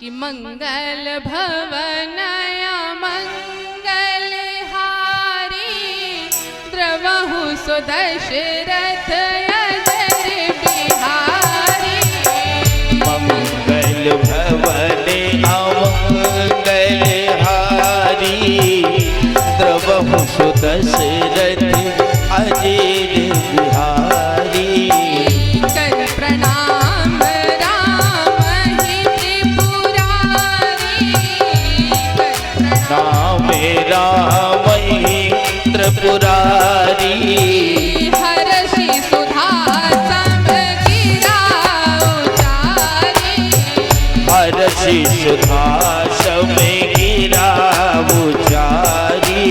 कि मंगल भवनया मंगल हारी द्रवहु सुदशरथ अजर बिहारी। मंगल भवन अमंगल हारी द्रवहु सुदशरथ अजर बिहारी। कर प्रणाम राम ही त्रिपुरारी। नाम राम ही त्रिपुरारी। हर्षि सुधा सम गिरा उचारी। हर्षि सुधा सम गिरा उचारी।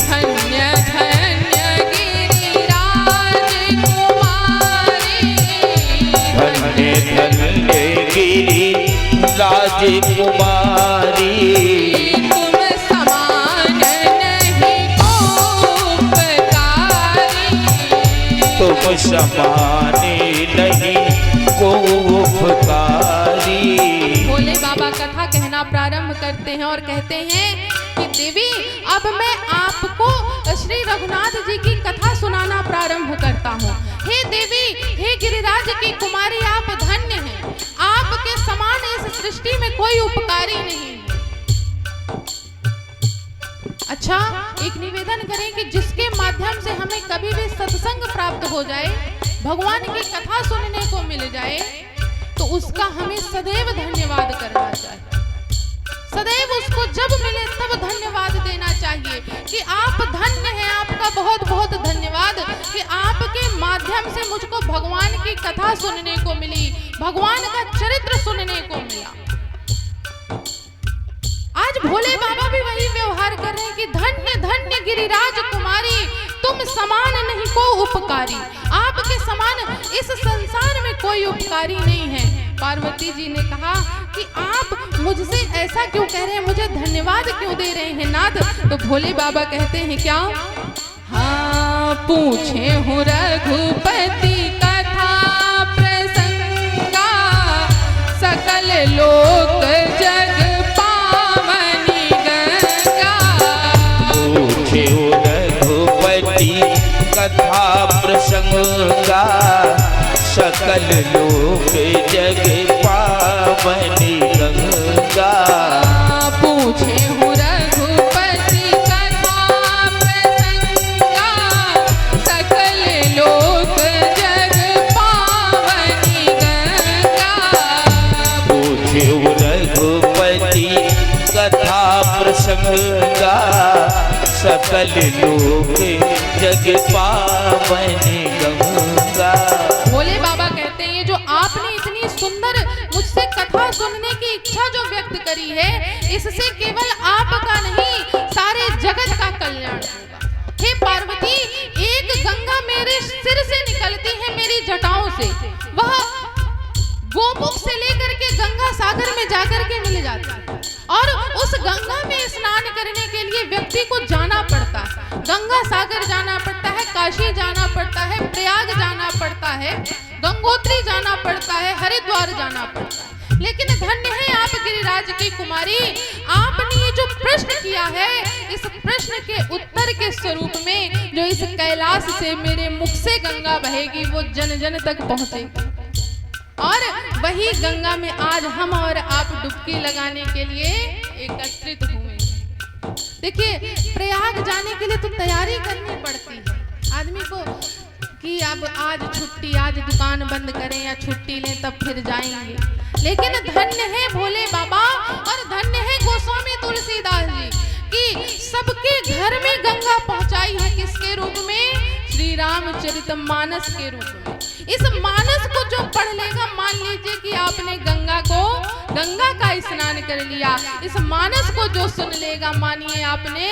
धन्य धन्य गिरिराज कुमारी। धन्य धन्य गिरि राजकुमारी। तुम समान नहीं को उपकारी। तुम समान नहीं को उपकारी। भोले बाबा कथा कहना प्रारंभ करते हैं और कहते हैं कि देवी अब मैं आपको श्री रघुनाथ जी की कथा सुनाना प्रारंभ करता हूँ। हे देवी, हे गिरिराज की कुमारी, आप धन्य हैं। आपके समान इस सृष्टि में कोई उपकारी नहीं है। अच्छा, एक निवेदन करें कि जिसके माध्यम से हमें कभी भी सत्संग प्राप्त हो जाए, भगवान की कथा सुनने को मिल जाए, तो उसका हमें सदैव धन्यवाद करना चाहिए। सदैव उसको जब मिले तब धन्यवाद देना चाहिए कि आप धन्य हैं, आपका बहुत बहुत धन्यवाद कि आपके माध्यम से मुझको भगवान की कथा सुनने को मिली, भगवान का चरित्र सुनने को मिला। आज भोले बाबा भी वही व्यवहार कर रहे हैं कि धन्य धन्य गिरिराज कुमारी, तुम समान नहीं को उपकारी। आपके समान इस संसार में कोई उपकारी नहीं है। पार्वती जी ने कहा कि आप मुझसे ऐसा क्यों कह रहे हैं, मुझे धन्यवाद क्यों दे रहे हैं नाथ? तो भोले बाबा कहते हैं क्या? हाँ, पूछे हूँ रघुपति कथा प्रसंगा, सकल लोक जग पावनी गंगा। पूछे रघुपति कथा प्रसंगा, सकल लोक जग पावनी गंगा। पूछे हूँ रघुपति कथा प्रसंगा, सकल लोक जग पावनी गंगा। पूछे रघुपति कथा प्रसंगा, सकल लोक जग पावनी गंगा। भोले बाबा कहते हैं जो आपने इतनी सुंदर मुझसे कथा सुनने की इच्छा जो व्यक्त करी है, इससे केवल आपका नहीं सारे जगत का कल्याण होगा। हे पार्वती, एक गंगा मेरे सिर से निकलती है, मेरी जटाओं से, वह गोमुख से लेकर के गंगा सागर में जाकर के मिल जाती है। और उस गंगा में स्नान करने के लिए व्यक्ति को जाना पड़ता है, गंगा सागर जाना पड़ता है, काशी जाना पड़ता है, प्रयाग जाना पड़ता है, गंगोत्री जाना पड़ता है, हरिद्वार जाना पड़ता है। लेकिन धन्य है आप गिरिराज की कुमारी, आपने ये जो प्रश्न किया है, इस प्रश्न के उत्तर के स्वरूप में जो इस कैलाश से मेरे मुख से गंगा बहेगी वो जन जन तक पहुंचेगी। और वही गंगा में आज हम और आप डुबकी लगाने के लिए एकत्रित हुए। देखिए, प्रयाग जाने के लिए तो तैयारी करनी पड़ती है आदमी को कि अब आज छुट्टी, आज दुकान बंद करें या छुट्टी लें तब फिर जाएंगे। लेकिन धन्य है भोले बाबा और धन्य है गोस्वामी तुलसीदास जी कि सबके घर में गंगा पहुंचाई है। किसके रूप में? श्री रामचरितमानस के रूप में। इस मानस को जो पढ़ लेगा, मान लीजिए कि आपने गंगा का स्नान कर लिया, इस मानस को जो सुन लेगा, मानिए आपने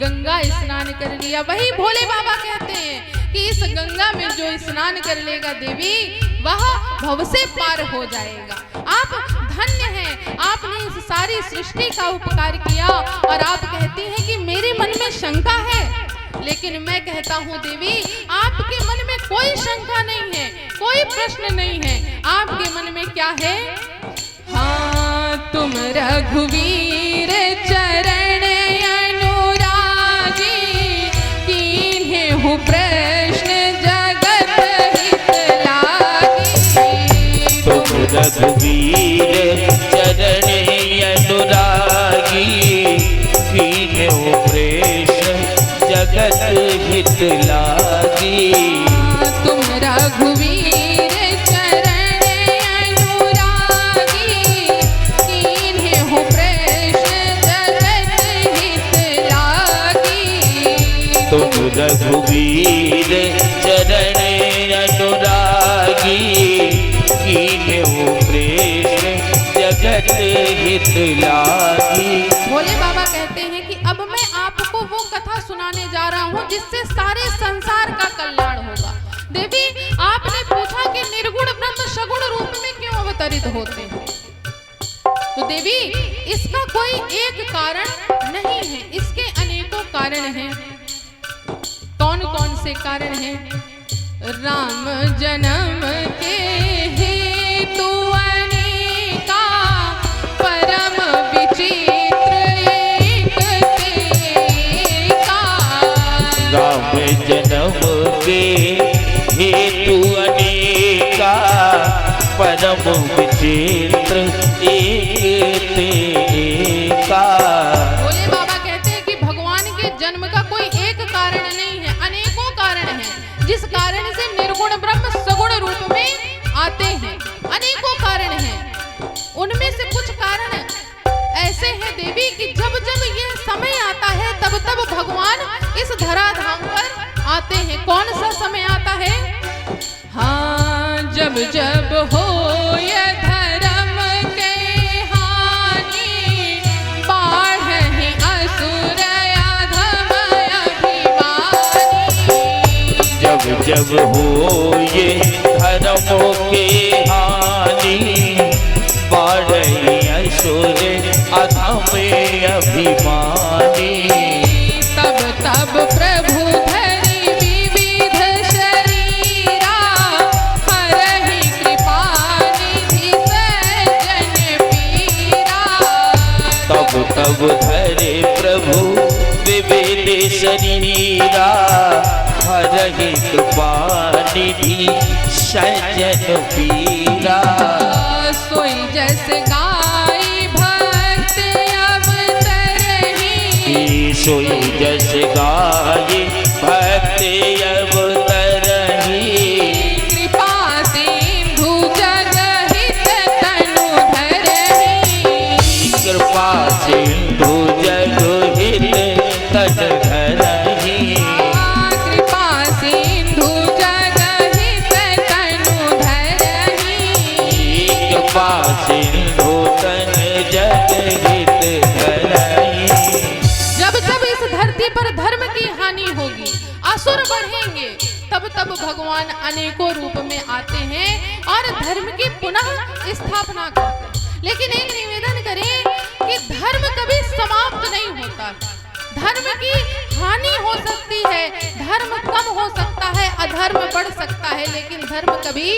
गंगा स्नान कर लिया। वही भोले बाबा कहते हैं कि इस गंगा में जो स्नान कर लेगा देवी, वह भव से पार हो जाएगा। आप धन्य हैं, आपने इस सारी सृष्टि का उपकार किया। और आप कहती हैं कि मेरे मन में शंका है, लेकिन मैं कहता हूँ देवी, आपके मन में कोई शंका नहीं है, कोई प्रश्न नहीं है। आपके मन में क्या है? हाँ, रघुवीर चरण अनुरागी, कीन्हु प्रश्न जगत हित लागी। तुम रघुवीर चरण अनुरागी, कीन्हु प्रश्न जगत हित लागी। तुम रघुवीर चरण अनुरागी, कीन्हु प्रश्न जगत हित लागी। तुम रघुवीर चरण अनुरागी, कीन्हु प्रश्न जगत हित लागी। भोले बाबा कहते हैं कि अब मैं आपको वो कथा सुनाने जा रहा हूँ जिससे सारे संसार का कल्याण होगा। देवी, आपने पूछा कि निर्गुण ब्रह्म सगुण रूप में क्यों अवतरित होते हैं, तो देवी इसका कोई एक कारण नहीं है, इसके अनेकों कारण हैं। कौन कौन से कारण हैं? राम जन्म के हेतु अनेका, परम विचित्र एक तेका। राम जन्म के हेतु अनेका, परम विचित्र एक तेका। भोले बाबा कहते हैं कि भगवान के जन्म का कोई एक कारण नहीं है, अनेकों कारण हैं, जिस कारण से निर्गुण ब्रह्म सगुण रूप में आते हैं। अनेकों कारण हैं, उनमें से कुछ कारण ऐसे हैं देवी कि जब जब ये समय आता है तब तब भगवान इस धराधाम पर आते हैं। कौन सा समय आता है? हाँ, जब जब हो ये धर्म के हानि, बाढ़हि असुर अधम अभिमानी। जब जब हो ये धर्मों के हानि, बाढ़हि असुर अधम अभिमानी। तब तब प्रभु धरि विविध शरीरा, हरहि कृपा निधि सज्जन पीरा। तब तब धरे प्रभु विविध शरीरा, हरहि कृपा निधि सज्जन पीरा। सोई जस गाय भक्त अवतरहि, सोई जस गाय भक्त अवतरहि। कृपा सिंधु जगहित तनु धरहि। कृपा सिंधु जगहित तनु धरहि। कृपा सिंधु जगहित तनु धरहि। कृपा सिंधु तनु जगहित धरहि। जब जब इस धरती पर धर्म की हानि होगी, असुर बढ़ेंगे, तब तब भगवान अनेकों रूप में आते हैं और धर्म की पुनः स्थापना करते हैं। लेकिन एक निवेदन करें कि धर्म कभी समाप्त नहीं होता। धर्म की हानि हो सकती है, धर्म कम हो सकता है, अधर्म बढ़ सकता है, लेकिन धर्म कभी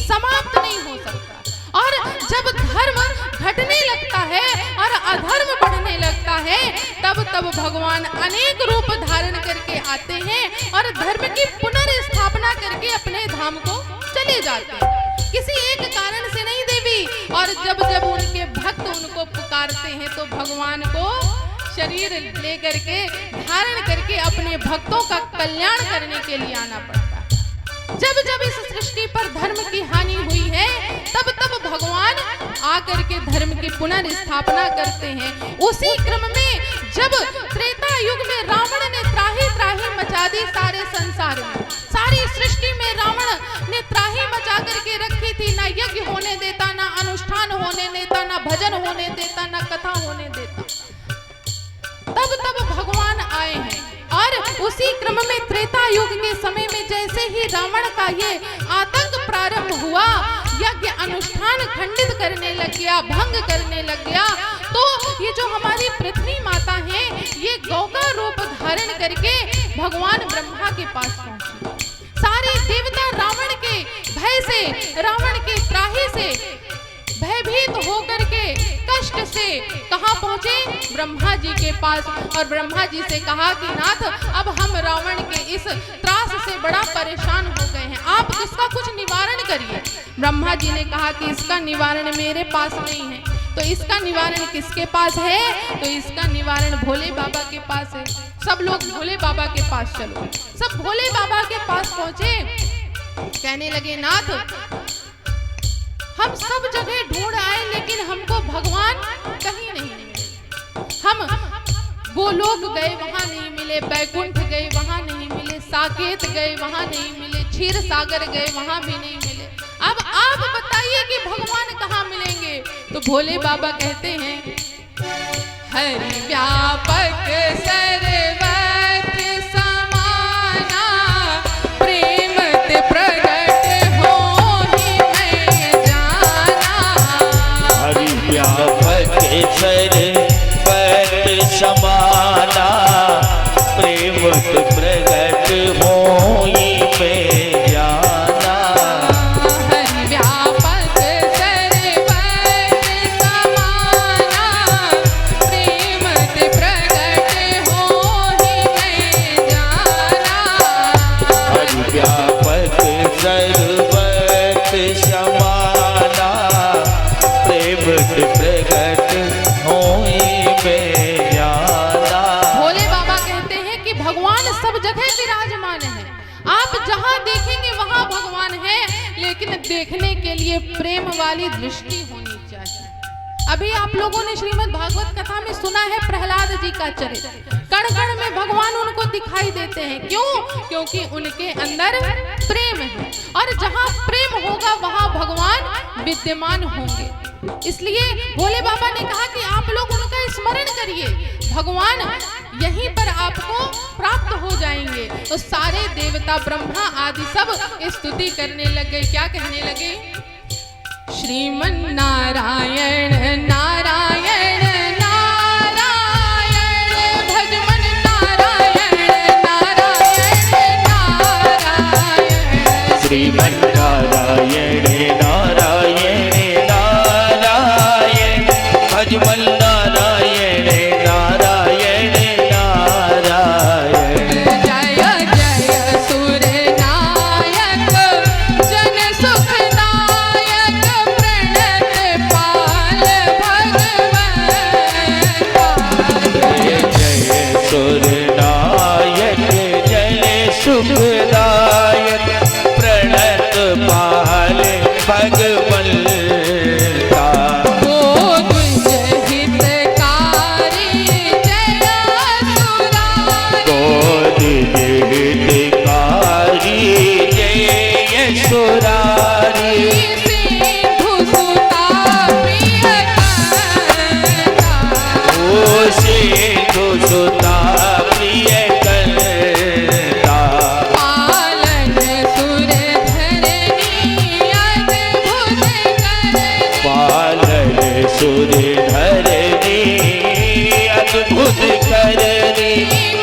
समाप्त नहीं हो सकता। और जब धर्म घटने लगता है और अधर्म बढ़ने लगता है, तब तब भगवान अनेक रूप धारण करके आते हैं और धर्म की पुनर्स्थापना करके अपने धाम को चले जाते हैं। किसी एक कारण से नहीं देवी। और जब जब उनके भक्त उनको पुकारते हैं तो भगवान को शरीर लेकर के धारण करके अपने भक्तों का कल्याण करने के लिए आना पड़ता है। जब जब इस सृष्टि पर धर्म की हानि हुई है, तब तब भगवान आकर के धर्म की पुनर्स्थापना करते हैं। उसी क्रम में जब त्रेता युग में रावण ने त्राही त्राही मचा दी सारे संसार में, सारी सृष्टि में रावण ने त्राही मचा करके रखी थी। ना यज्ञ होने देता, ना अनुष्ठान होने देता, ना भजन होने देता, ना कथा होने देता। तब भगवान आए हैं और उसी क्रम में त्रेता युग के समय में जैसे ही रावण का ये आतंक प्रारंभ हुआ, यज्ञ अनुष्ठान खंडित करने लग गया, भंग करने लग गया, तो ये जो हमारी पृथ्वी माता है, ये गौ का रूप धारण करके भगवान ब्रह्मा के पास पहुंची। सारे देवता रावण के भय से, रावण के त्राही से भयभीत होकर के, कष्ट से कहाँ पहुँचे? ब्रह्मा जी के पास। और ब्रह्मा जी से कहा कि नाथ, अब हम रावण के इस त्रास से बड़ा परेशान हो गए हैं, आप इसका कुछ निवारण करिए। ब्रह्मा जी ने कहा कि इसका निवारण मेरे पास नहीं है। तो इसका निवारण किसके पास है? तो इसका निवारण भोले बाबा के पास है। सब लोग भोले बाबा के पास चलो। सब भोले बाबा के पास पहुंचे। कहने लगे, नाथ, हम सब जगह ढूंढ आए लेकिन हमको भगवान कहीं नहीं मिले। हम गोलोक गए, वहां नहीं मिले, बैकुंठ गए, वहां नहीं मिले, साकेत गए, वहां नहीं मिले, क्षीर सागर गए, वहां भी नहीं मिले। अब आप बताइए कि भगवान कहाँ मिलेंगे? तो भोले बाबा कहते हैं, हरि व्यापक सर्वत्र समाना, प्रेम ते प्रगट होहि मैं जाना। हरि व्यापक सर्वत्र समाना, प्रेम ते प्रगट होहि मैं जाना। हरि व्यापक सर्वत्र समाना, प्रेम ते प्रगट होहि मैं जाना। हरि व्यापक सर्वत्र समाना, प्रेम ते प्रगट होहि मैं जाना। भोले बाबा कहते हैं कि भगवान सब जगह विराजमान है। आप जहां देखेंगे वहां भगवान है, लेकिन देखने के लिए प्रेम वाली दृष्टि होनी चाहिए। अभी आप लोगों ने श्रीमद् भागवत कथा में सुना है प्रहलाद जी का चरित्र। कण कण में भगवान उनको दिखाई देते हैं। क्यों? क्योंकि उनके अंदर प्रेम है, और जहां प्रेम होगा वहां भगवान विद्यमान होंगे। इसलिए भोले बाबा ने कहा कि आप लोग उनका स्मरण करिए, भगवान यहीं पर आपको प्राप्त हो जाएंगे। तो सारे देवता ब्रह्मा आदि सब स्तुति करने लगे। क्या कहने लगे? श्रीमन नारायण नारायण नारायण, भजमन नारायण नारायण नारायण। श्रीमन नारायण नारायण नारायण, भजमन नारायण नारायण नारायण। जय जय सुर नायक, जन सुखदायक, प्रणत पाल भगवंता। जय जय सुर नायक, जय सुखदायक, प्रणत पाल भगवंता। ओ द्विज हितकारी जय सुरारी, गोदिन हितकारी जय सुरारी। सिंधु सुता प्रियकर्ता। ओ सिंधु सुता प्रियकर्ता। पालन सुर धरनी अद्भुत करनी, पालन सुर धरनी अद्भुत करनी।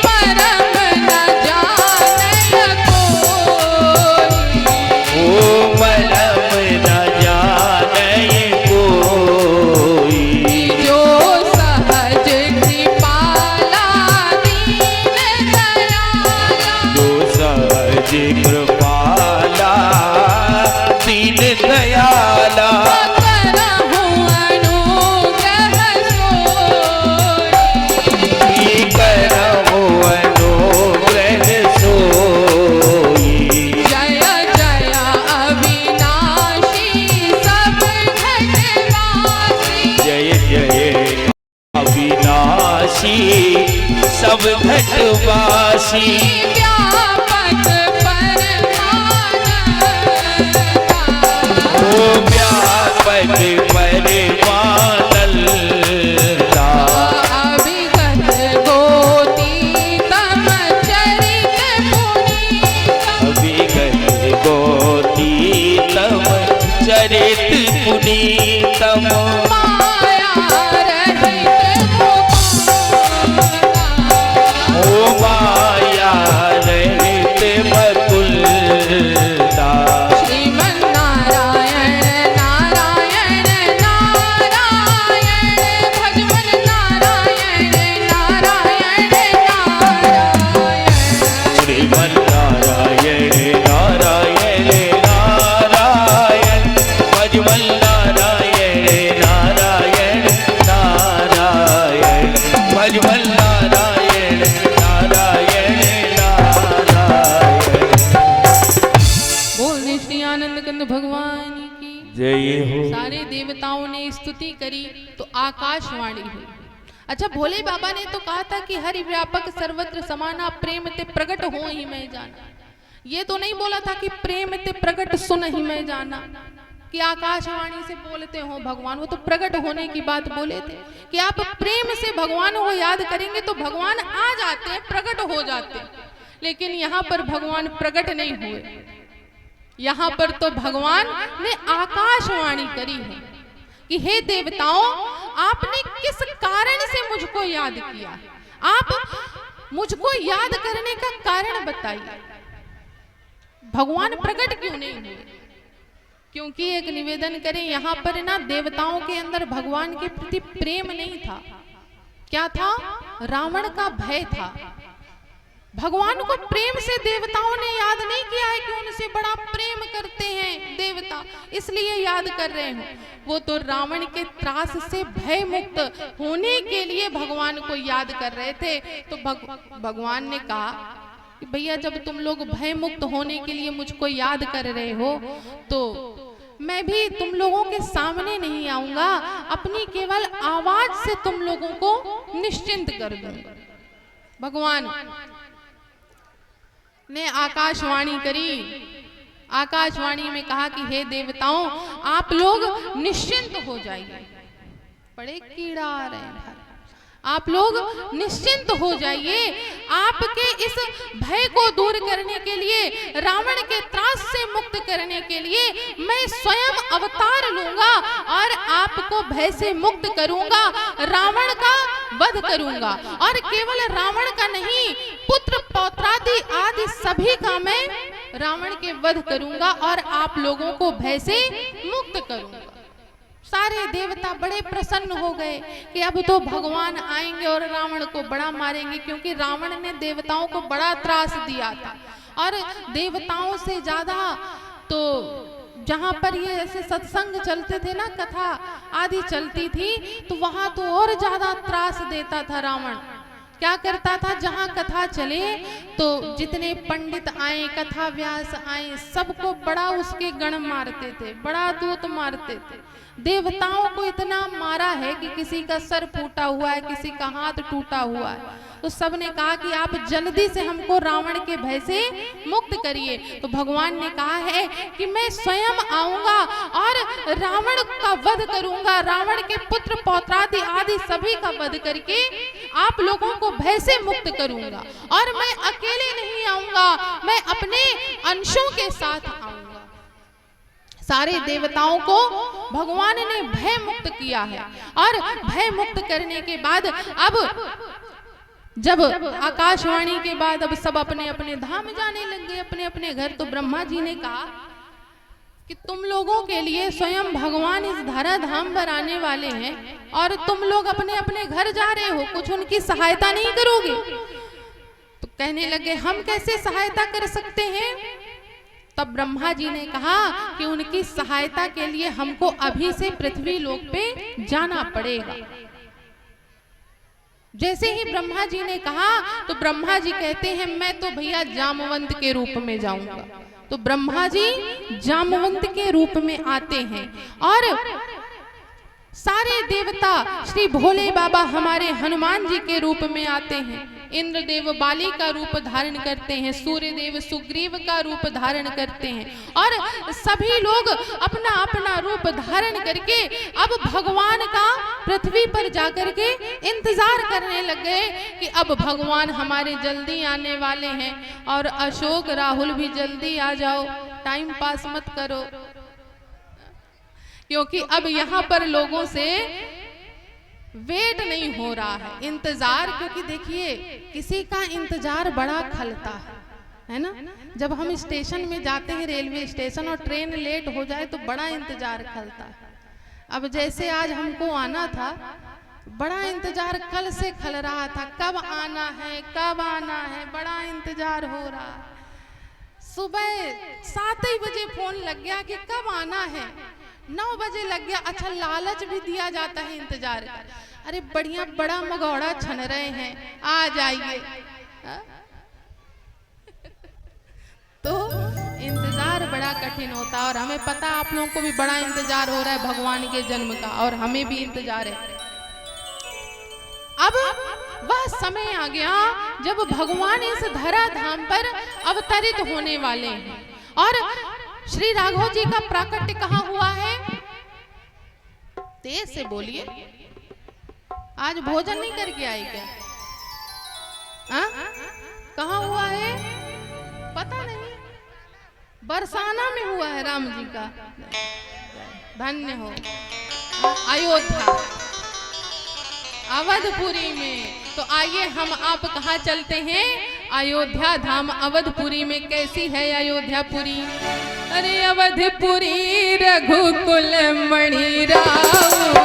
परम न जानय कोई, ओ मरम न जानय कोई। जो सहज कृपाला दीन दयाला, जो सहज कृपाला दीन दयाला। करहु अनुग्रह सोई, करहु अनुग्रह सोई। जय जय अविनाशी सब घटवासी। जय जय अविनाशी सब घटवासी। व्यापक परमानंदा, ओ व्यापक परमानंदा। अभिगत गोतीतम चरित पुनीतम, अभिगत गोतीतम चरित पुनीतम। माया रहित गोपाला। ओ माया रहित मकुलदा। श्रीमन नारायण नारायण नारायण, आकाशवाणी हुई। अच्छा, भोले बाबा ने तो कहा था कि हरि व्यापक सर्वत्र समाना, प्रेम ते प्रकट हो ही मैं जाना। ये तो नहीं बोला था कि प्रेम ते प्रकट सुन ही मैं जाना, कि आकाशवाणी से बोलते हो भगवान। वो तो प्रकट होने की बात बोले थे कि आप प्रेम से भगवान को याद करेंगे तो भगवान आ जाते हैं, प्रकट हो जाते हैं। लेकिन यहाँ पर भगवान प्रकट नहीं हुए, यहाँ पर तो भगवान ने आकाशवाणी करी है कि हे देवताओं, आपने किस कारण से मुझको याद किया, आप मुझको याद करने का कारण बताइए। भगवान प्रकट क्यों नहीं हुए? क्योंकि एक निवेदन करें, यहाँ पर ना देवताओं के अंदर भगवान के प्रति प्रेम नहीं था। क्या था? रावण का भय था। भगवान को प्रेम से देवताओं ने याद नहीं किया है कि उनसे बड़ा प्रेम करते हैं देवता, इसलिए याद कर रहे हो। वो तो रावण के त्रास से भय मुक्त होने के लिए भगवान को याद कर रहे थे। तो भगवान ने कहा कि भैया, जब तुम लोग भय मुक्त होने के लिए मुझको याद कर रहे हो तो मैं भी तुम लोगों के सामने नहीं आऊंगा, अपनी केवल आवाज से तुम लोगों को निश्चिंत कर दूंगा। भगवान ने आकाशवाणी करी, आकाशवाणी में कहा कि हे देवताओं, आप लोग निश्चिंत हो जाइए। बड़े कीड़ा आ रहे हैं, आप लोग निश्चिंत हो जाइए। आपके इस भय को दूर करने के लिए, रावण के त्रास से मुक्त करने के लिए मैं स्वयं अवतार लूंगा और आपको भय से मुक्त करूंगा, रावण का वध करूंगा। और केवल रावण का नहीं, पुत्र पौत्रादि आदि सभी का मैं रावण के वध करूंगा और आप लोगों को भय से मुक्त करूंगा। सारे देवता बड़े प्रसन्न हो गए कि अब तो भगवान आएंगे और रावण को बड़ा मारेंगे, क्योंकि रावण ने देवताओं को बड़ा त्रास दिया था। और देवताओं से ज्यादा तो जहाँ पर ये ऐसे सत्संग चलते थे ना, कथा आदि चलती थी, तो वहां तो और ज्यादा त्रास देता था रावण। क्या करता था? जहाँ कथा चले तो जितने पंडित आए, कथा व्यास आए, सबको बड़ा उसके गण मारते थे, बड़ा दूत मारते थे। देवताओं को इतना मारा है कि किसी का सर फूटा हुआ है, किसी का हाथ टूटा हुआ है। तो सबने कहा कि आप जल्दी से हमको रावण के भय से मुक्त करिए। तो भगवान ने कहा है कि मैं स्वयं आऊंगा और रावण का वध करूंगा, रावण के पुत्र पौत्रादि आदि सभी का वध करके आप लोगों को भय से मुक्त करूंगा। और मैं अकेले नहीं आऊंगा, मैं अपने अंशों के साथ आऊंगा। सारे देवताओं को भगवान ने भय मुक्त किया है। और भय मुक्त करने के बाद अब जब आकाशवाणी के बाद अब सब अपने अपने धाम जाने लग गए, अपने अपने घर। तो ब्रह्मा जी ने कहा कि तुम लोगों के लिए स्वयं भगवान इस धरा धाम पर आने वाले हैं और तुम लोग अपने अपने घर जा रहे हो, कुछ उनकी सहायता नहीं करोगे? तो कहने लगे, हम कैसे सहायता कर सकते हैं? तब ब्रह्मा जी ने कहा कि उनकी सहायता के लिए हमको अभी से पृथ्वी लोक पे जाना पड़ेगा। जैसे ही ब्रह्मा जी ने कहा तो ब्रह्मा जी कहते हैं, मैं तो भैया जामवंत के रूप में जाऊंगा। तो ब्रह्मा जी जामवंत के रूप में आते हैं और सारे देवता श्री भोले बाबा हमारे हनुमान जी के रूप में आते हैं। इंद्रदेव बाली का रूप धारण करते हैं, सूर्यदेव सुग्रीव का रूप धारण करते हैं और सभी लोग अपना अपना रूप धारण करके अब भगवान का पृथ्वी पर जाकर के इंतजार करने लग गए कि अब भगवान हमारे जल्दी आने वाले हैं। और अशोक राहुल भी जल्दी आ जाओ, टाइम पास मत करो, क्योंकि अब यहाँ पर लोगों से वेट नहीं हो रहा है, इंतजार। क्योंकि देखिए, किसी का इंतजार बड़ा खलता है ना। जब हम स्टेशन में जाते हैं, रेलवे स्टेशन, और ट्रेन लेट हो जाए तो बड़ा इंतजार खलता है। अब जैसे आज हमको आना था, बड़ा इंतजार कल से खल रहा था, कब आना है कब आना है, बड़ा इंतजार हो रहा है। सुबह 7 ही बजे फोन लग गया कि कब आना है, 9 बजे लग गया। अच्छा, लालच भी दिया जाता है इंतजार का, अरे बढ़िया बड़ा मगौड़ा छन रहे हैं, आ जाइए। तो इंतजार बड़ा कठिन होता है और हमें पता, आप लोगों को भी बड़ा इंतजार हो रहा है भगवान के जन्म का, और हमें भी इंतजार है। अब वह समय आ गया जब भगवान इस धरा धाम पर अवतरित होने वाले हैं। और श्री राघव जी का प्राकट्य कहाँ हुआ है? तेज से बोलिए। आज भोजन नहीं करके आए क्या? कहाँ हुआ है? पता नहीं। बरसाना में हुआ है राम जी का। धन्य हो। अयोध्या अवधपुरी में। तो आइए हम आप कहाँ चलते हैं? अयोध्या धाम अवधपुरी में। कैसी है अयोध्यापुरी? अरे अवधपुरी रघुकुल मणि राऊ,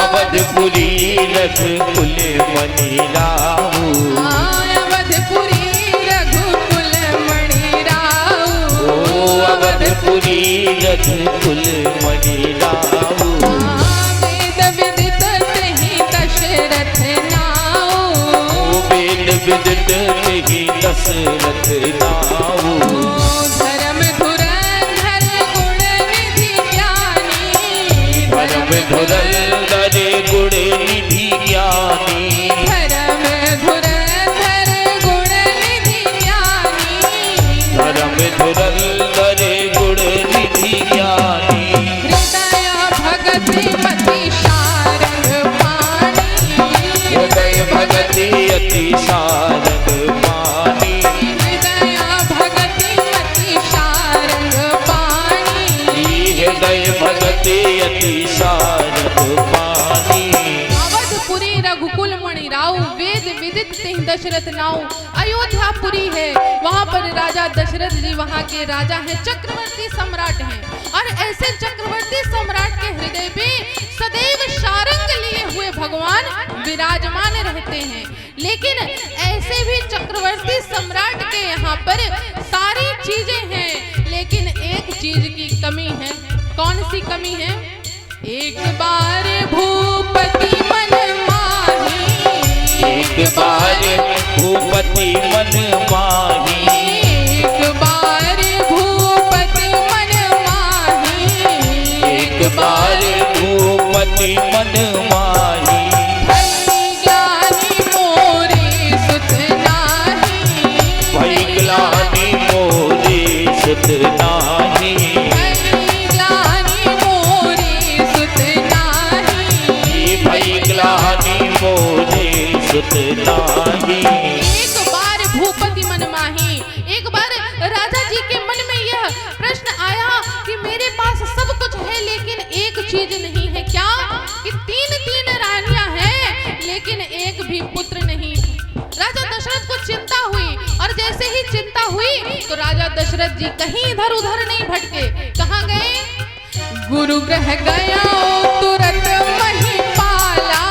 अवधपुरी रघुकुल मणि राऊ, अवधपुरी रघुकुल मणि राऊ, अवधपुरी रघुकुल मणि राऊ। वेद विदित ही दशरथ नाऊ, वेद विदित ही दशरथ नाऊ। धर्म धुरंधर गुण निधि ज्ञानी, धर्म धुरंधर गुण निधि ज्ञानी, धर्म धुरंधर गुण निधि ज्ञानी, धर्म धुरंधर गुण निधि ज्ञानी। हृदय भगति मति सारंग पानी, हृदय भगति अति सारंग पानी, हृदय भगति मति सारंग पानी, हृदय भगति अति सारंग पानी। अवधपुरी रघुकुल मणि राऊ, वेद विदित तिहि दशरथ नाऊ। अयोध्यापुरी है, वहाँ पर राजा दशरथ जी वहाँ के राजा हैं, चक्रवर्ती सम्राट हैं। और ऐसे चक्रवर्ती सम्राट के हृदय पे सदैव सारंग लिए हुए भगवान विराजमान रहते हैं। लेकिन ऐसे भी चक्रवर्ती सम्राट के यहाँ पर सारी चीजें हैं, लेकिन एक चीज की कमी है। कौन सी कमी है? एक बार भूपति मन माही, एक बार भूपति मन माही, एक बार भूपति मन माही, एक बार भूपति मन माही। भई ज्ञानी मोरे सुत नाही, भई ग्लानि मोरे सुत नाही, भई ज्ञानी मोरे सुत नाही, भई ग्लानि मोरे सुत नाही। एक बार भूपति मन माही। एक बार राजा जी के मन में यह प्रश्न आया कि मेरे पास सब कुछ है लेकिन एक चीज नहीं है। क्या? कि तीन रानियां हैं लेकिन एक भी पुत्र नहीं। राजा दशरथ को चिंता हुई, और जैसे ही चिंता हुई तो राजा दशरथ जी कहीं इधर उधर नहीं भटके। कहाँ गए? गुरु ग्रह गया तुरंत महिपाला,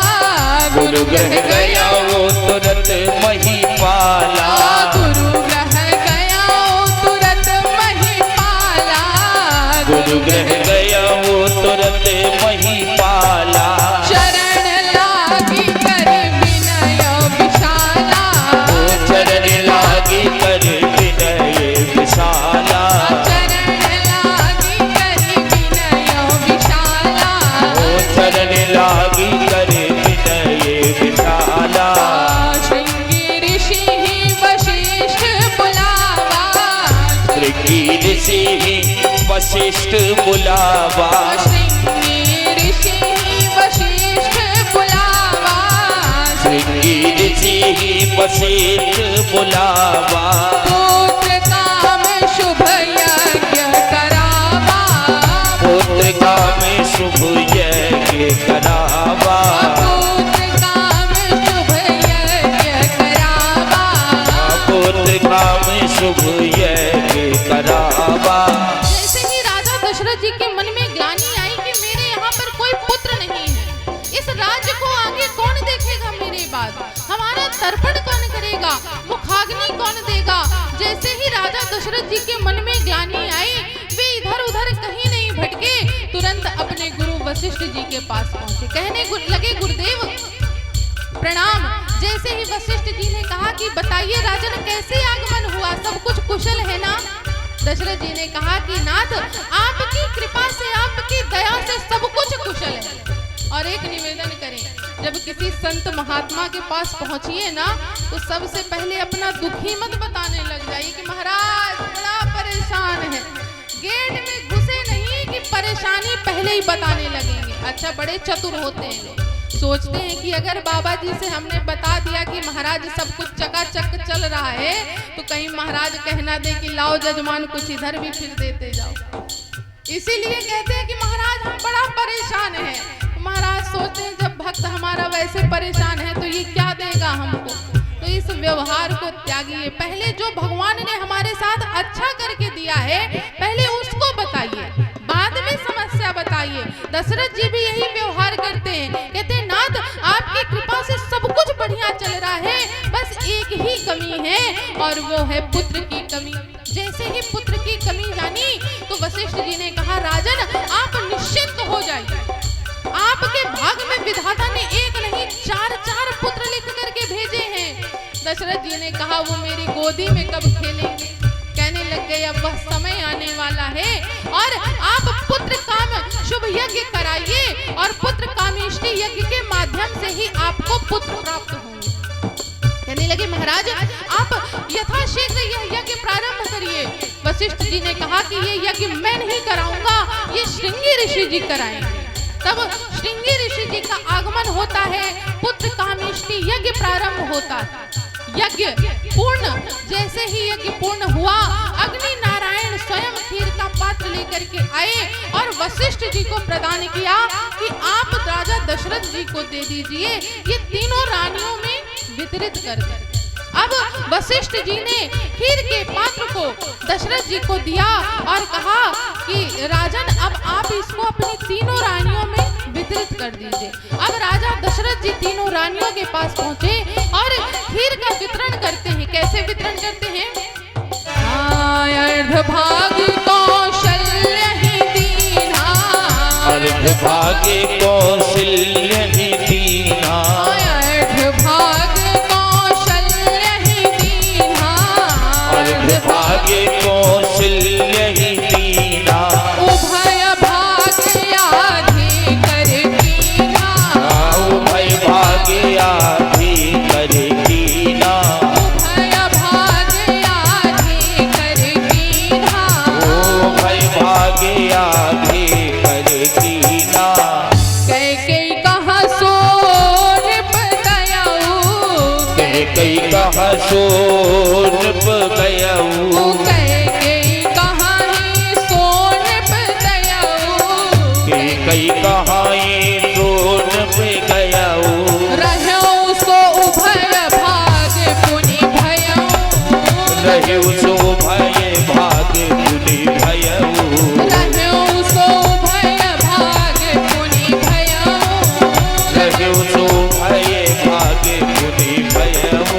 गुरु ग्रह गया वो तुरंत महिपाला, गुरु ग्रह गया तुरंत महिपाला, गुरु ग्रह गया वो तुरंत महिपाला। चरण लागी कर विनय विशाला, चरण लागी कर विनय विशाला, चरण लागी कर विनय विशाला, चरण लागी कर विनय विशाला। श्रृंगी ऋषि वशिष्ठ बुलावा, श्रृंगी ऋषि वशिष्ठ बुलावा, श्रृंगी ऋषि वशिष्ठ बुलावा, श्रृंगी ऋषि वशिष्ठ बुलावा। पुत्र काम शुभ यज्ञ करावा, पुत्र काम शुभ यज्ञ करावा, पुत्र काम शुभ यज्ञ करावा, पुत्र काम शुभ यज्ञ करावा। जैसे ही राजा दशरथ जी के मन में ग्लानि आई कि मेरे यहाँ पर कोई पुत्र नहीं है, इस राज्य को आगे कौन देखेगा मेरे बाद, हमारा तर्पण कौन करेगा, मुखाग्नि कौन देगा। जैसे ही राजा दशरथ जी के मन में ग्लानि आई, वे इधर उधर कहीं नहीं भटके, तुरंत अपने गुरु वशिष्ठ जी के पास पहुंचे। कहने लगे, गुरुदेव प्रणाम। जैसे ही वशिष्ठ जी ने कहा कि बताइए राजन कैसे आगमन हुआ, सब कुछ कुशल है ना? दशरथ जी ने कहा कि नाथ आपकी कृपा से, आपकी दया से सब कुछ कुशल है। और एक निवेदन करें, जब किसी संत महात्मा के पास पहुंचिए ना तो सबसे पहले अपना दुखी मत बताने लग जाइए कि महाराज बड़ा परेशान है। गेट में घुसे नहीं कि परेशानी पहले ही बताने लगेंगे। अच्छा, बड़े चतुर होते हैं लोग, सोचते हैं कि अगर बाबा जी से हमने बता दिया कि महाराज सब कुछ चकाचक चल रहा है तो कहीं महाराज कहना दे कि लाओ जजमान कुछ इधर भी फिर देते जाओ। इसीलिए कहते हैं कि महाराज हम बड़ा परेशान हैं। महाराज सोचते हैं जब भक्त हमारा वैसे परेशान है तो ये क्या देगा हमको। तो इस व्यवहार को त्यागिए। पहले जो भगवान ने हमारे साथ अच्छा करके दिया है पहले उसको बताइए, बाद में समस्या बताइए। दशरथ जी भी यही व्यवहार करते हैं, कहते हैं नाथ आपकी कृपा से सब कुछ बढ़िया चल रहा है, बस एक ही कमी है और वो है पुत्र की कमी। जैसे ही पुत्र की कमी जानी तो वशिष्ठ जी ने कहा राजन आप निश्चिंत हो जाइए, आपके भाग में विधाता ने एक नहीं चार पुत्र लिख करके भेजे हैं। दशरथ जी ने कहा वो मेरी गोदी में कब खेलेंगे। कहने लग गए अब वह समय आने वाला है और आप पुत्र काम शुभ यज्ञ कराइए और पुत्र कामेष्टि यज्ञ के माध्यम से ही आपको पुत्र प्राप्त होंगे। कहने लगे महाराज आप यथाशीघ्र यह यज्ञ प्रारंभ करिए। वशिष्ठ जी ने कहा कि ये यज्ञ मैं नहीं कराऊंगा, ये श्रृंगी ऋषि जी कराएंगे। तब श्रृंगी ऋषि जी का आगमन होता है, पुत्र कामेष्टि यज्ञ प्रारंभ होता है। यज्ञ पूर्ण, जैसे ही यज्ञ पूर्ण हुआ अग्नि नारायण स्वयं खीर का पात्र लेकर के आए और वशिष्ठ जी को प्रदान किया कि आप राजा दशरथ जी को दे दीजिए, ये तीनों रानियों में वितरित कर दें। अब वशिष्ठ जी ने खीर के पात्र को दशरथ जी को दिया और कहा कि राजन अब आप इसको अपनी तीनों रानियों में वितरित कर दीजिए। अब राजा दशरथ जी तीनों रानियों के पास पहुंचे और खीर का वितरण करते हैं। कैसे वितरण करते हैं? अर्धभाग कौशल्य ही दीना, अर्धभाग कौशल्य ही दीना, भाग्य कौशल्य ही दीना, उभय भाग्य आधे कर कीना, उभय भाग्य आधे कर कीना, उभय भाग्य आधे कर कीना, उभय भाग्य आधे कर कीना। कैकेयी कहा सो नृप गयाऊ, कैकेयी कहा सो नृप गयाऊ, कैकेयी कहा ही सो नृप गयाऊ, कैकेयी कहा ही सो नृप गयाऊ, रहौ सो उभय भाग पुनि भयऊ, रहौ सो उभय भाग पुनि भयऊ, रहौ सो उभय भाग पुनि भयऊ, रहौ सो उभय भाग पुनि भयऊ।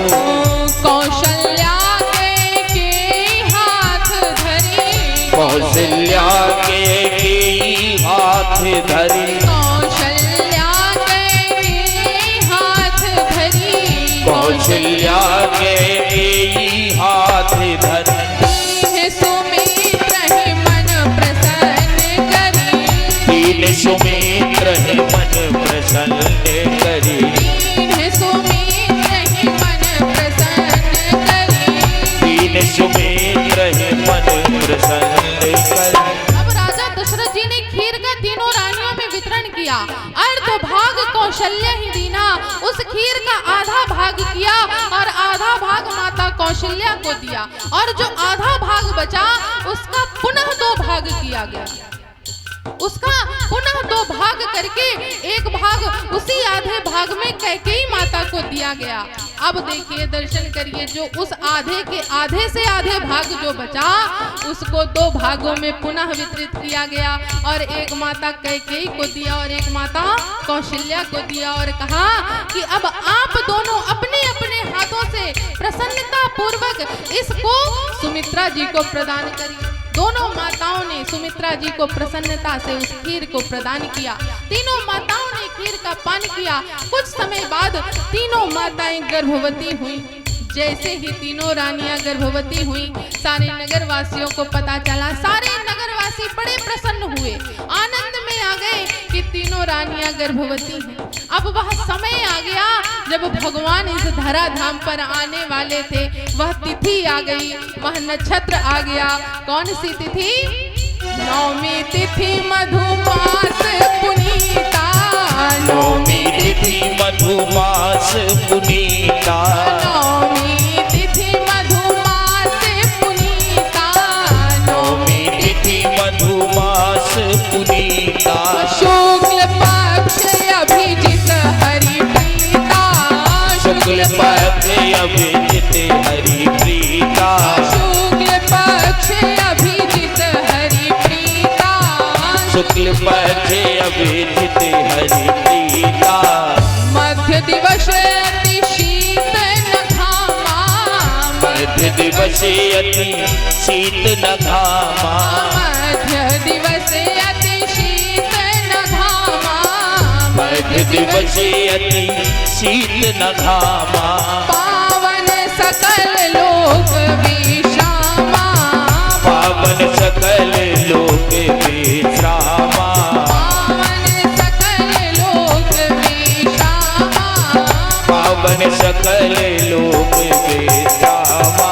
कौशल्या के हाथ धरी, कौशल्या के हाथ धरी, कौशल्या के हाथ धरी, कौशल्या के हाथ धरी, दीन सुमित्र ही मन प्रसन्न करी, दीन सुमित्र ही मन प्रसन्न करी, दीन सुमित्र ही मन प्रसन्न करी, दीन सुमित्र ही मन प्रसन्न करी। अब राजा दशरथ जी ने खीर का तीनों रानियों में वितरण किया। अर्धभाग कौशल्य ही दीना, उस खीर का आधा भाग किया और आधा भाग माता कौशल्या को दिया और जो आधा भाग बचा उसका पुनः 2 भाग किया गया। उसका पुनः 2 भाग करके एक भाग उसी आधे भाग में कैकेयी माता को दिया गया। अब देखिए दर्शन करिए, जो उस आधे के आधे से आधे भाग जो बचा उसको 2 भागों में पुनः वितरित किया गया और एक माता कैकेयी को दिया और एक माता कौशल्या को दिया और कहा कि अब आप दोनों अपने अपने हाथों से प्रसन्नता पूर्वक इसको सुमित्रा जी को प्रदान करिए। दोनों माताओं ने सुमित्रा जी को प्रसन्नता से उस खीर को प्रदान किया। तीनों माताओं ने खीर का पान किया। कुछ समय बाद तीनों माताएं गर्भवती हुई। जैसे ही तीनों रानियां गर्भवती हुई, सारे नगर वासियों को पता चला। सारे नगरवासी बड़े प्रसन्न हुए, आनंद में आ गए कि तीनों रानियां गर्भवती हैं। अब वह समय आ गया जब भगवान इस धरा धाम पर आने वाले थे। वह तिथि आ गई, वह नक्षत्र आ गया। कौन सी तिथि? नौमी तिथि मधुमास पुनीता। नौमी तिथि मधुमास पुनीता। नौमी तिथि मधुमास पुनीता। नौमी तिथि मधुमास पुनीता। शुक्ल पक्ष अभिजित हरिप्रीता। शुक्ल पक्ष अभिजित हरिप्रीता। शुक्ल पक्ष अभिजित हरिप्रीता। शुक्ल पक्ष अभिजित हरिप्रीता। मध्य दिवस अति शीत न घामा। मध्य दिवस अति शीत न घामा। मध्य दिवस अति शीत न घामा। मध्य दिवस अति शीत न घामा। पावन सकल लोक विश्रामा। पावन सकल लोक विश्रामा। पावन सकल लोक विश्रामा। पावन सकल लोक विश्रामा।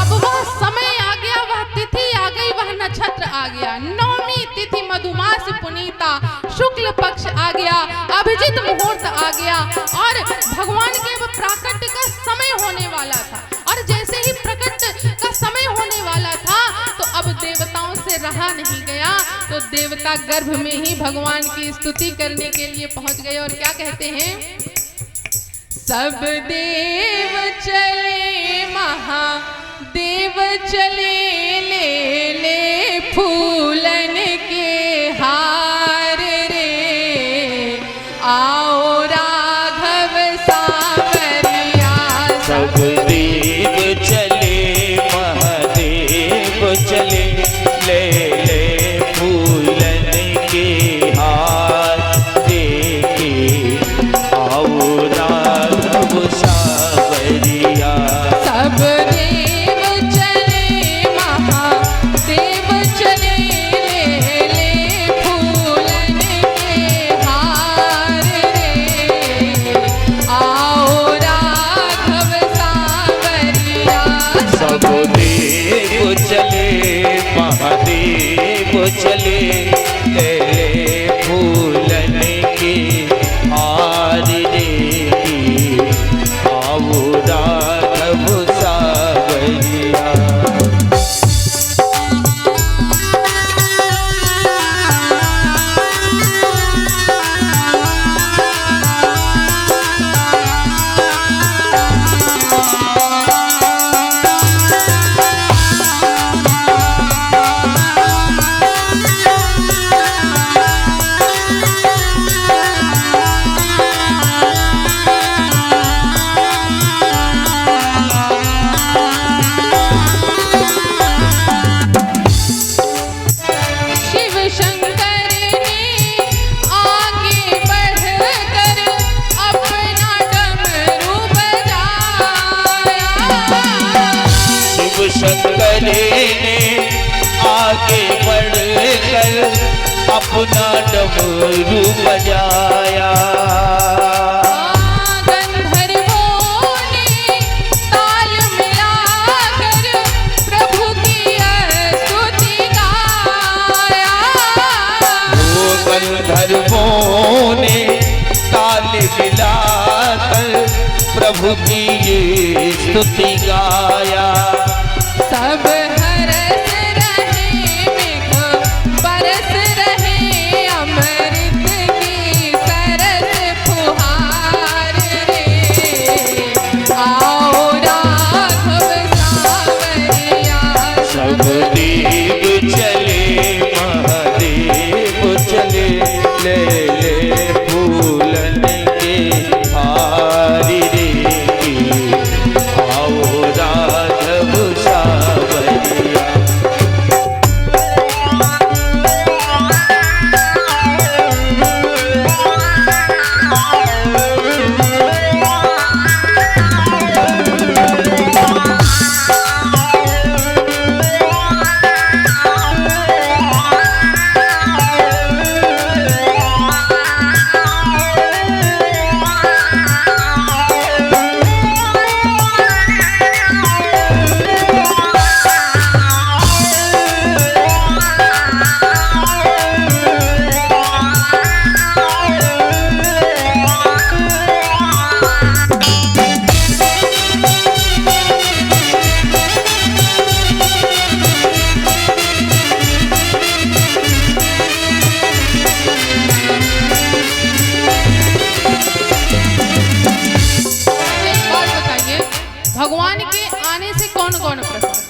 अब वह समय आ गया, वह तिथि आ गई, वह नक्षत्र आ गया। नौमी तिथि मधुमास पुनीता। शुक्ल पक्ष आ गया, अभिजित मुहूर्त आ गया और भगवान के अब प्राकट्य का समय होने वाला था। और जैसे ही प्रकट का समय होने वाला था तो अब देवताओं से रहा नहीं गया, तो देवता गर्भ में ही भगवान की स्तुति करने के लिए पहुंच गए। और क्या कहते हैं? सब देव चले महादेव चले, ले ले फूलन के हार रे, आओ राघव सावरिया। सब देव चले महादेव चले, ले ले फूलन के हार देखे, आओ राघव सावरिया। सब देव चले महादेव चले, ले ले फूलन के हार रे, आओ राघव सावरिया। सब देव चले महादेव चले, ले ले फूलन के हार देखे, आओ राघव सावरिया। शिव शंकर ने आगे बढ़कर अपना डमरू बजाया। शिव शंकर ने आगे बढ़कर अपना डमरू बजाया। गंधर्वों ने ताल मिलाकर प्रभु की स्तुति गाया। वो गंधर्वों ने ताल मिलाकर प्रभु की ये स्तुति गाया। सब हरस रहे मेघ बरस रहे, अमृत की सरस फुहार रे, आओ राघव सावरिया। सब देव चले महादेव चले, ले ले फूलन के हार रे, आओ राघव सावरिया। भगवान के आने से कौन कौन प्रसन्न?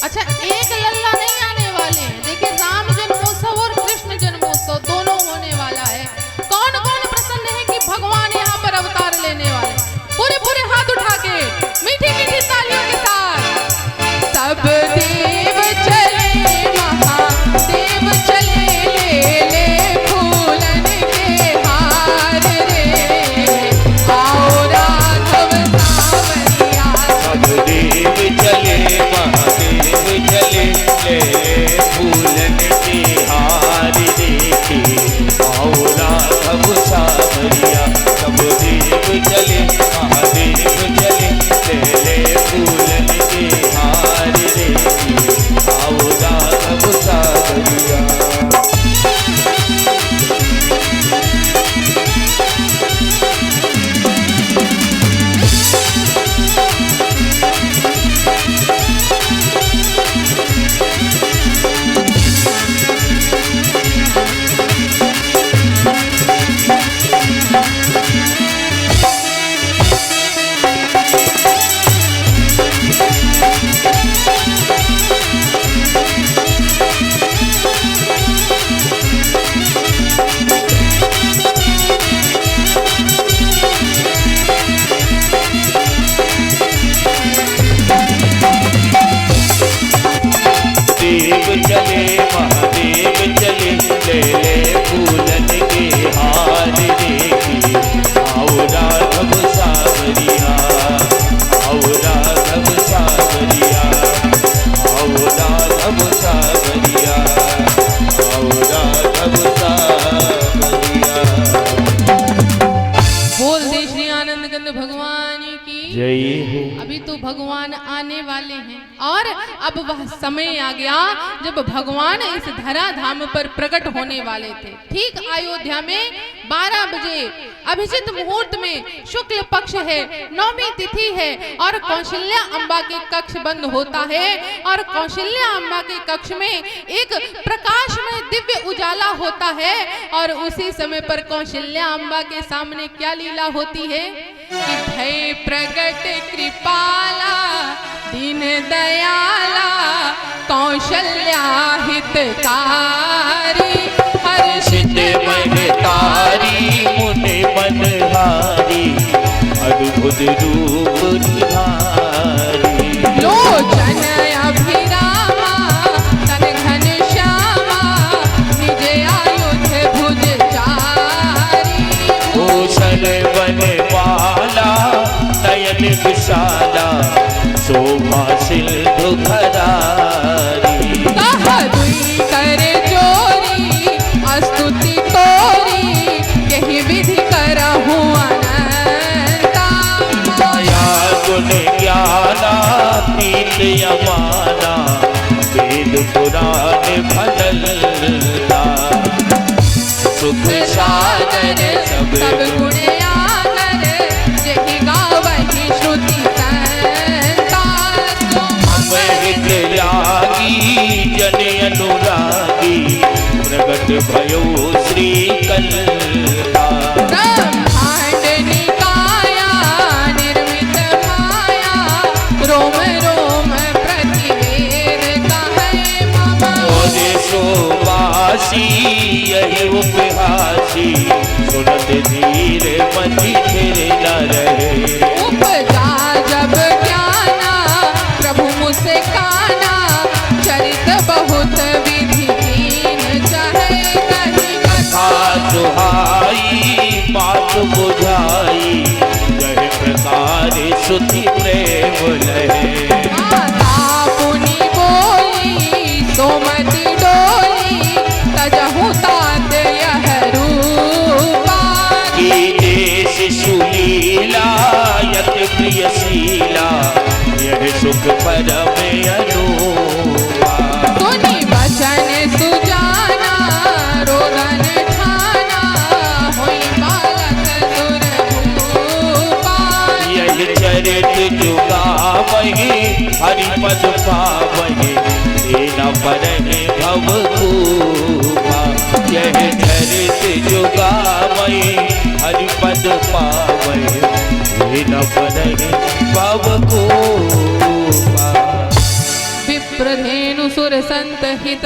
अच्छा, एक लल्ला नहीं आने वाले हैं। देखिए, राम जन्मोत्सव और कृष्ण जन्मोत्सव दोनों होने वाला है। कौन कौन प्रसन्न है कि भगवान यहाँ पर अवतार लेने वाले? पूरे पूरे हाथ उठा के मीठी मीठी तालियों के साथ। सब देव चले महादेव चले, ले ले फूलन के हार रे, आओ राघव सावरिया। सब देव चले महादेव चले, ले फूलन के हार रे, आओ राघव सावरिया। सब देव चले महादेव चले, ले फूलन के हार रे, आओ राघव सावरिया। देव चले महादेव चले, ले ले फूलन के हार रे, आओ राघव सावरिया। आओ राघव सावरिया, आओ राघव सावरिया, आओ राघव सावरिया। बोल दे श्री आनंद कंद भगवान की जय हो। अभी तो भगवान आने वाले हैं और अब वह समय आ गया जब भगवान इस धरा धाम पर प्रकट होने वाले थे। ठीक अयोध्या में 12 बजे अभिजित मुहूर्त में शुक्ल पक्ष है, नौमी तिथि है और कौशल्या अम्बा के कक्ष बंद होता है और कौशल्या अम्बा के कक्ष में एक प्रकाश में दिव्य उजाला होता है और उसी समय पर कौशल्या अम्बा के सामने क्या लीला होती है कि भय प्रगट कृपाला दीन दयाला कौशल्या हितकारी हर्षित महतारी मुनि मनहारी अद्भुत रूप निहारी। लोचन अभिरामा तन घन श्यामा निज आयुध भुज चारी। भूषण बन वाला नयन विशाला शोभा सिंधु खरारी। कह दुई कर जोरी स्तुति तोरी यही विधि करहु अनंता। माया गुण ज्ञाना तीत यमाना वेद पुराण भलता। सुख सागर सब गुण आगर यही गावहि श्रुति संता। अमृत लागी जन अनुरागी प्रगट भयो श्री कलता। ब्रह्मांड निकाया निर्मित माया रोम रोम प्रतिवेद कहे मम। और शोभासी यही उपहासी सुनत धीर मति फिर न रहे। उपजा जब ज्ञाना प्रभु मुझसे काना चरित बहुत विधि कीन चाहे कहीं कथा सुहाई बात बुझाई जय प्रकार सुधि प्रेम लहे। माता पुनि बोली सोमति डोली तजहु तात यह रूपा। की देश सुलीला यत प्रियशीला यह सुख परम अनुपा। सुनि वचन सुजाना रोदन ठाना होई बालक सुरभूपा। यही चरित जुगावहि हरिपद पावहि देना परहि भवभूपा। यह चरित जुगावहि हरिपद पावहि देना परहि भव हित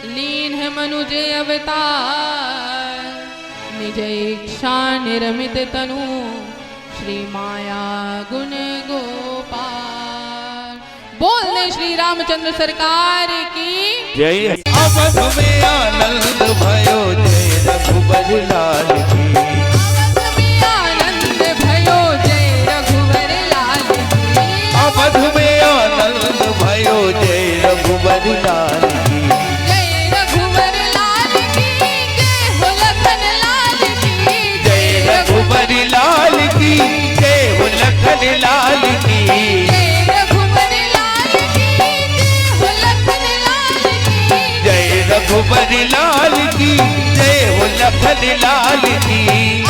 लीन है मनुज अवतार, निज इच्छा निर्मित तनु श्री माया गुण गोपाल। बोलने श्री रामचंद्र सरकार की जय। अवध में आनंद भयो जय रघुबर लाल की। अवध में आनंद भयो जय रघुवर लाल की। अवध में आनंद भयो जय रघुबर लाल की। जय रघुवर लाल की जय हो लखन लाल की। जय रघुबर लाल की जय हो लखन लाल की। जय रघुवर लाल की जय हो लखन लाल की। जय रघुबर लाल की जय हो लखन लाल की।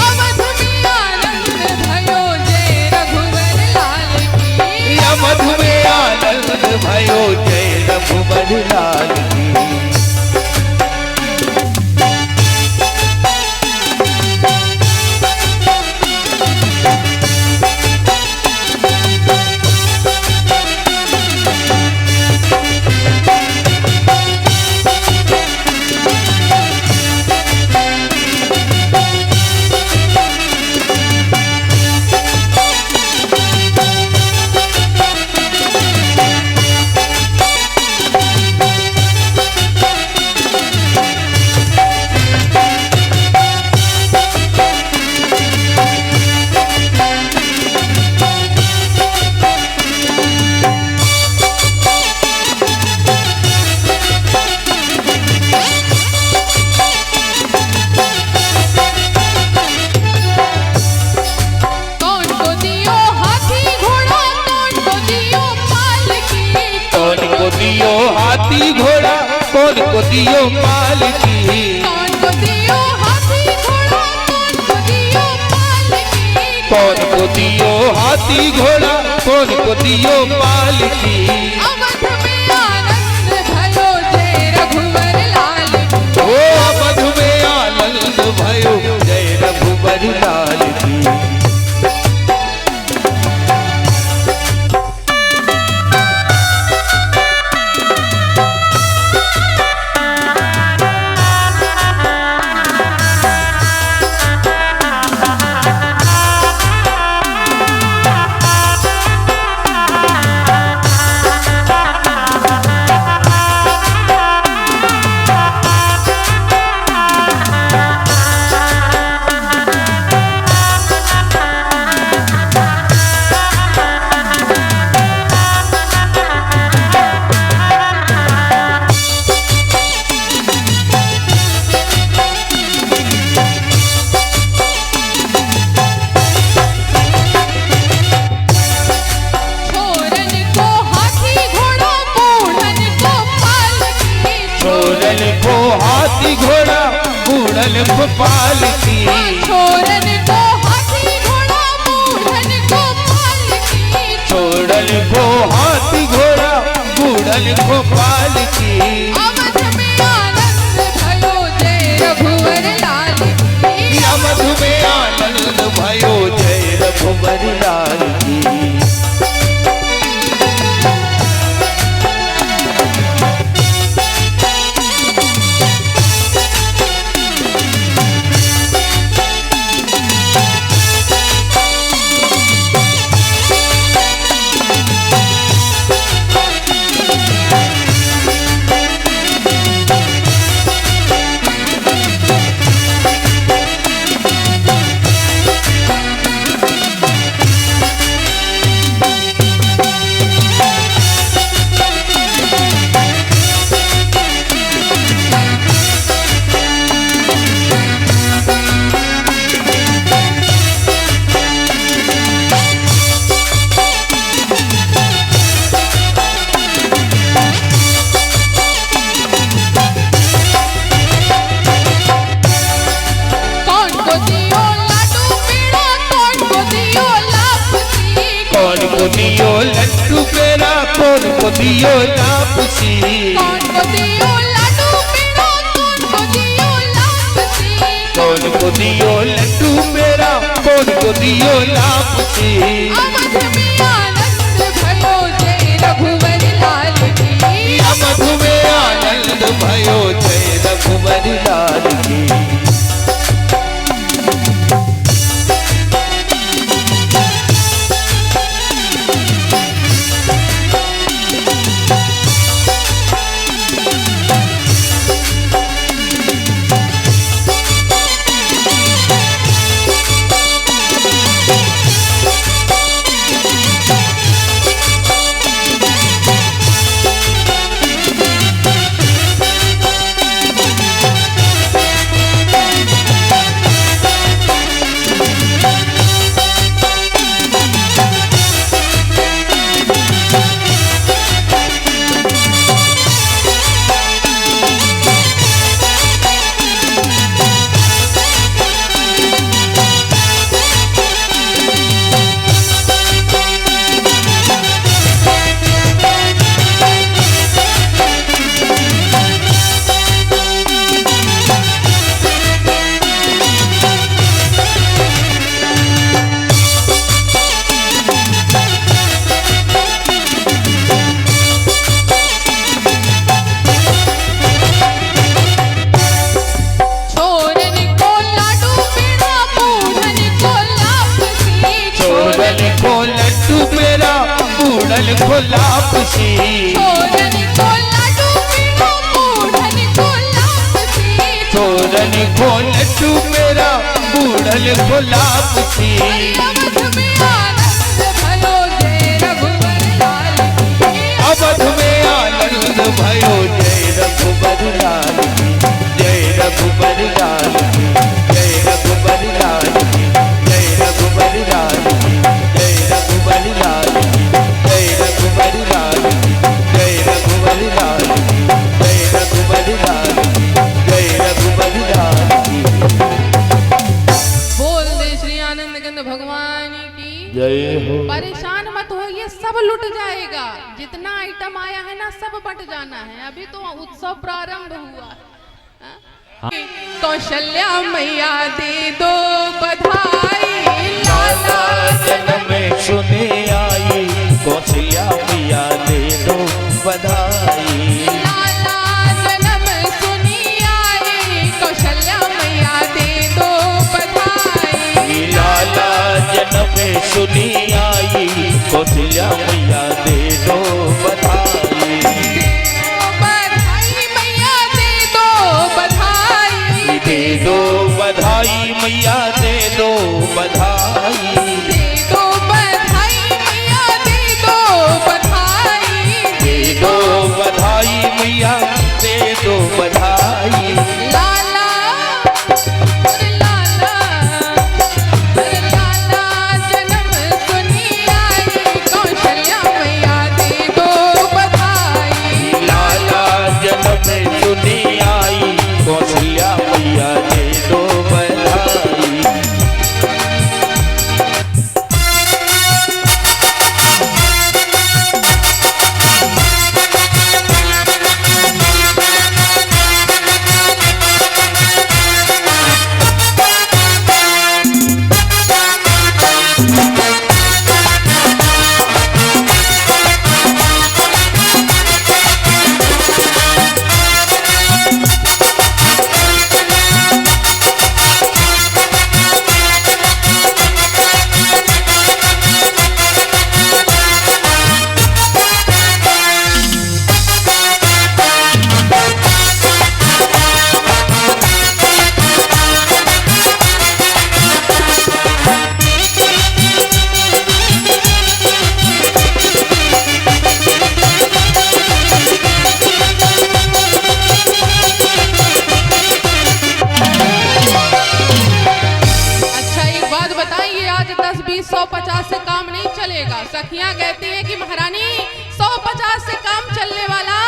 अवध में आनंद भयो जय रघुवर लाल की। अवध में आनंद भयो जय रघुबर लाल की। हाथी घोड़ा कौन को दियो पालकी। कौन को दियो हाथी घोड़ा कौन को दियो पालकी। कौन को दियो हाथी घोड़ा कौन को दियो पालकी। अवध में आनंद भयो जय रघुवर लाल की। ओ अवध में आनंद भयो जय रघुबर लाल की। हाथी घोड़ा बूढ़न को पालकी। छोरन को हाथी घोड़ा बूढ़न को पालकी। छोड़न को हाथी घोड़ा बूढ़न को पालकी। अवध में आनंद भयो जय रघुवर लाल की। अवध में आनंद भयो जय रघुबर लाल की। को दियो लड्डू पेड़ा कौन को दियो लापसी। कौन को दियो लड्डू पेड़ा कौन को दियो लापसी। कौन को दियो लड्डू पेड़ा कौन को दियो लापसी। अवध में आनंद भयो जय रघुवर लाल की। अवध में आनंद बूढ़ल को लापसी, छोरन को लाडू मेरा बूढ़न को लापसी, छोरन को लड्डू मेरा बूढ़ल को लापसी। अवध में आनंद भयो जय रघुबर लाल की, जय रघुबर लाल की, जय रघुबर लाल की, जय रघुबर लाल की, जय रघुबर लाल की, जय रघुबर लाल की, जय रघुबर लाल की, जय रघुबर लाल की, जय रघुबर लाल की। बोल दे श्री आनंद कंद भगवान की जय हो। परेशान मत हो, ये सब लुट जाएगा। जितना आइटम आया है ना सब बट जाना है, अभी तो उत्सव प्रारंभ हुआ है। कौशल्या मैया दे दो बधाई, लाला जन्म सुने आई, कौशल्या मैया दे दो बधाई। लाला जन्म सुनी आई, कौशल्या मैया दे दो बधाई। लाला जन्म सुनी आई, कौशल्या मैया दे दो बधाई। बधाई मैया दे दो बधाई, दे दो बधाई मैया दे दो बधाई। दे दो बधाई मैया दे दो बधाई, दे दो बधाई मैया दे दो बधाई। लाला अरे लाला, अरे लाला जन्म सुनी आई, कौशल्या मैया दे दो बधाई। लाला जन्म सुनी आई, कौशल्या मैया दे दो बधाई। अच्छा एक बात बताइए, आज 10, 20, 100, 50 से काम नहीं चलेगा। सखियां कहती हैं कि महारानी 100, 50 से काम चलने वाला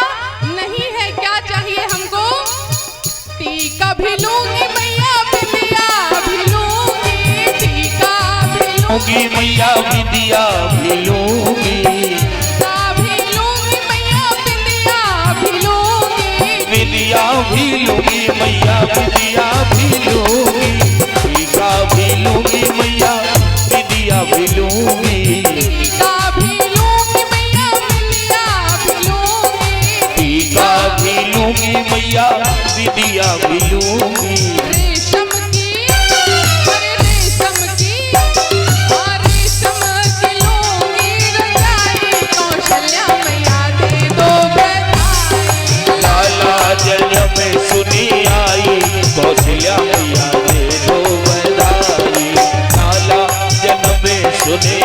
नहीं है, क्या चाहिए हमको? टीका भी लूंगी मैया, बिंदिया भी लूंगी, टीका भी लूंगी मैया विद्या भी लूंगी, टीका भी लूंगी मैया, बिंदिया भी लूंगी, विद्या भी लूंगी मैया विद्या भी लूंगी। टीका भी लूंगी मैया विद्या भी लूंगी, टीका भी लूंगी मैया, बिंदिया भी लूंगी, टीका भी लूंगी मैया विद्या भी लूंगी। रेशम की, अरे रेशम की, हाँ रेशम की लूंगी रजाई, कौशल्या मैया दे दो बधाई। लाला जन्म सुनी आई, कौशल्या मैया दे दो बधाई। लाला जन्म सुनी